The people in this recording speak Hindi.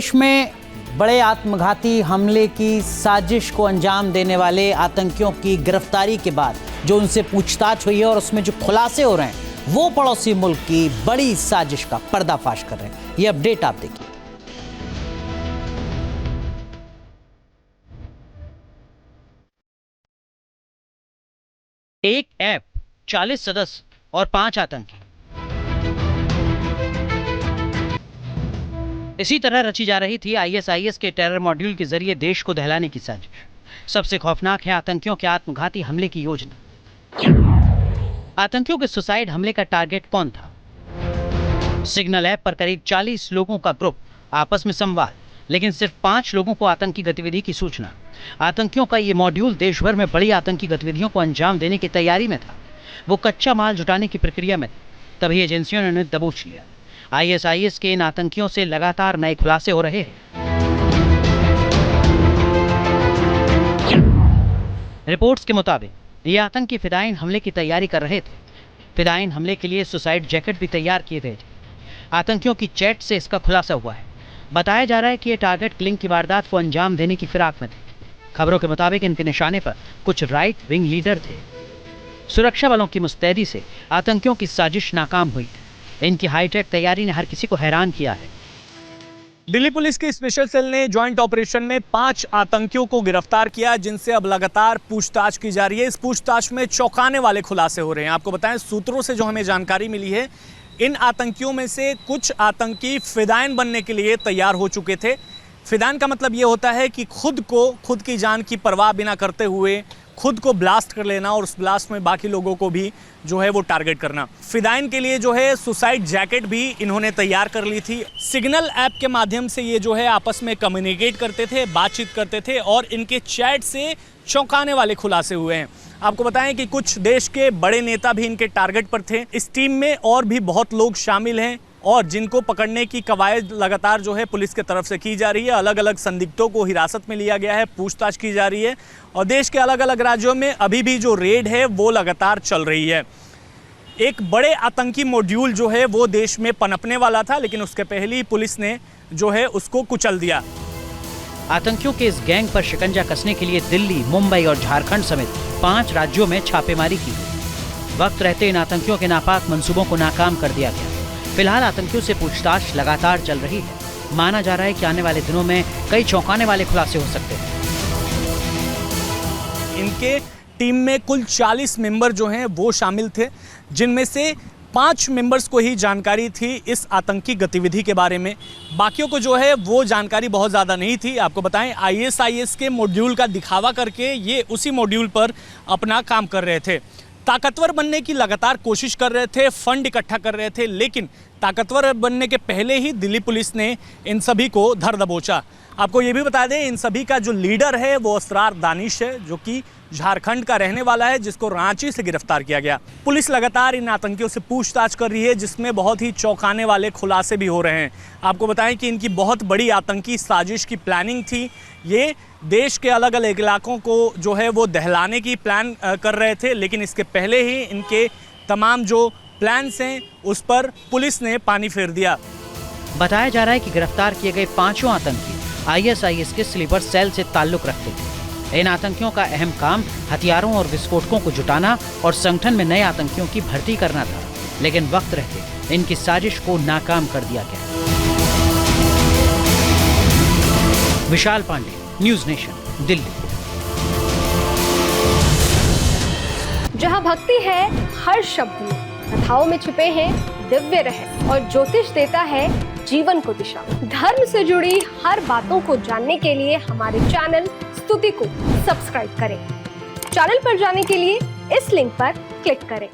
देश में बड़े आत्मघाती हमले की साजिश को अंजाम देने वाले आतंकियों की गिरफ्तारी के बाद जो उनसे पूछताछ हुई है और उसमें जो खुलासे हो रहे हैं वो पड़ोसी मुल्क की बड़ी साजिश का पर्दाफाश कर रहे हैं। ये अपडेट आप देखिए। एक ऐप, 40 सदस्य और 5 आतंकी। इसी तरह रची जा रही थी आईएसआईएस के टेरर मॉड्यूल के जरिए देश को दहलाने की साजिश। सबसे खौफनाक है आतंकियों के आत्मघाती हमले की योजना। आतंकियों के सुसाइड हमले का टारगेट कौन था? सिग्नल ऐप पर करीब 40 लोगों का ग्रुप, आपस में संवाद, लेकिन सिर्फ 5 लोगों को आतंकी गतिविधि की सूचना। आतंकियों का ये मॉड्यूल देश भर में बड़ी आतंकी गतिविधियों को अंजाम देने की तैयारी में था। वो कच्चा माल जुटाने की प्रक्रिया में तभी एजेंसियों ने उन्हें दबोच लिया। आईएसआईएस के इन आतंकियों से लगातार नए खुलासे हो रहे हैं। रिपोर्ट्स के मुताबिक ये आतंकी फिदायीन हमले की तैयारी कर रहे थे। फिदायीन हमले के लिए सुसाइड जैकेट भी तैयार किए गए थे। आतंकियों की चैट से इसका खुलासा हुआ है। बताया जा रहा है कि ये टारगेट किलिंग की वारदात को अंजाम देने की फिराक में थे। खबरों के मुताबिक इनके निशाने पर कुछ राइट विंग लीडर थे। सुरक्षा बलों की मुस्तैदी से आतंकियों की साजिश नाकाम हुई। इनकी हाईटेक तैयारी ने हर किसी को हैरान किया है। दिल्ली पुलिस के स्पेशल सेल ने ज्वाइंट ऑपरेशन में 5 आतंकियों को गिरफ्तार किया, जिनसे अब लगातार पूछताछ की जा रही है। इस पूछताछ में चौंकाने वाले खुलासे हो रहे हैं। आपको बताएं, सूत्रों से जो हमें जानकारी मिली है, इन आतंकियों में से कुछ आतंकी फिदायीन बनने के लिए तैयार हो चुके थे। फिदायीन का मतलब ये होता है कि खुद की जान की परवाह बिना करते हुए खुद को ब्लास्ट कर लेना और उस ब्लास्ट में बाकी लोगों को भी जो है वो टारगेट करना। फिदायीन के लिए जो है सुसाइड जैकेट भी इन्होंने तैयार कर ली थी। सिग्नल ऐप के माध्यम से ये जो है आपस में कम्युनिकेट करते थे, बातचीत करते थे और इनके चैट से चौंकाने वाले खुलासे हुए हैं। आपको बताएं कि कुछ देश के बड़े नेता भी इनके टारगेट पर थे। इस टीम में और भी बहुत लोग शामिल हैं और जिनको पकड़ने की कवायद लगातार जो है पुलिस की तरफ से की जा रही है। अलग अलग संदिग्धों को हिरासत में लिया गया है, पूछताछ की जा रही है और देश के अलग अलग राज्यों में अभी भी जो रेड है वो लगातार चल रही है। एक बड़े आतंकी मॉड्यूल जो है वो देश में पनपने वाला था, लेकिन उसके पहले ही पुलिस ने जो है उसको कुचल दिया। आतंकियों के इस गैंग पर शिकंजा कसने के लिए दिल्ली, मुंबई और झारखंड समेत 5 राज्यों में छापेमारी की गई। वक्त रहते इन आतंकियों के नापाक मंसूबों को नाकाम कर दिया गया। फिलहाल आतंकियों से पूछताछ लगातार चल रही है। माना जा रहा है कि आने वाले दिनों में कई चौंकाने वाले खुलासे हो सकते हैं। इनके टीम में कुल 40 मेंबर जो हैं वो शामिल थे, जिनमें से 5 मेंबर्स को ही जानकारी थी इस आतंकी गतिविधि के बारे में। बाकियों को जो है वो जानकारी बहुत ज़्यादा नहीं थी। आपको बताएं, आईएसआईएस के मॉड्यूल का दिखावा करके ये उसी मॉड्यूल पर अपना काम कर रहे थे। ताकतवर बनने की लगातार कोशिश कर रहे थे, फंड इकट्ठा कर रहे थे, लेकिन ताकतवर बनने के पहले ही दिल्ली पुलिस ने इन सभी को धर दबोचा। आपको ये भी बता दें, इन सभी का जो लीडर है वो असरार दानिश है, जो कि झारखंड का रहने वाला है, जिसको रांची से गिरफ्तार किया गया। पुलिस लगातार इन आतंकियों से पूछताछ कर रही है, जिसमें बहुत ही चौंकाने वाले खुलासे भी हो रहे हैं। आपको बताएं कि इनकी बहुत बड़ी आतंकी साजिश की प्लानिंग थी। ये देश के अलग अलग इलाकों को जो है वो दहलाने की प्लान कर रहे थे, लेकिन इसके पहले ही इनके तमाम जो प्लान्स हैं उस पर पुलिस ने पानी फेर दिया। बताया जा रहा है कि गिरफ्तार किए गए 5 आतंकी आईएसआईएस के स्लीपर सेल से ताल्लुक रखते थे। इन आतंकियों का अहम काम हथियारों और विस्फोटकों को जुटाना और संगठन में नए आतंकियों की भर्ती करना था, लेकिन वक्त रहते इनकी साजिश को नाकाम कर दिया गया। विशाल पांडे, न्यूज़ नेशन, दिल्ली। जहां भक्ति है हर शब्द में, कथाओं में छुपे हैं दिव्य रहस्य और ज्योतिष देता है जीवन को दिशा। धर्म से जुड़ी हर बातों को जानने के लिए हमारे चैनल स्तुति को सब्सक्राइब करें। चैनल पर जाने के लिए इस लिंक पर क्लिक करें।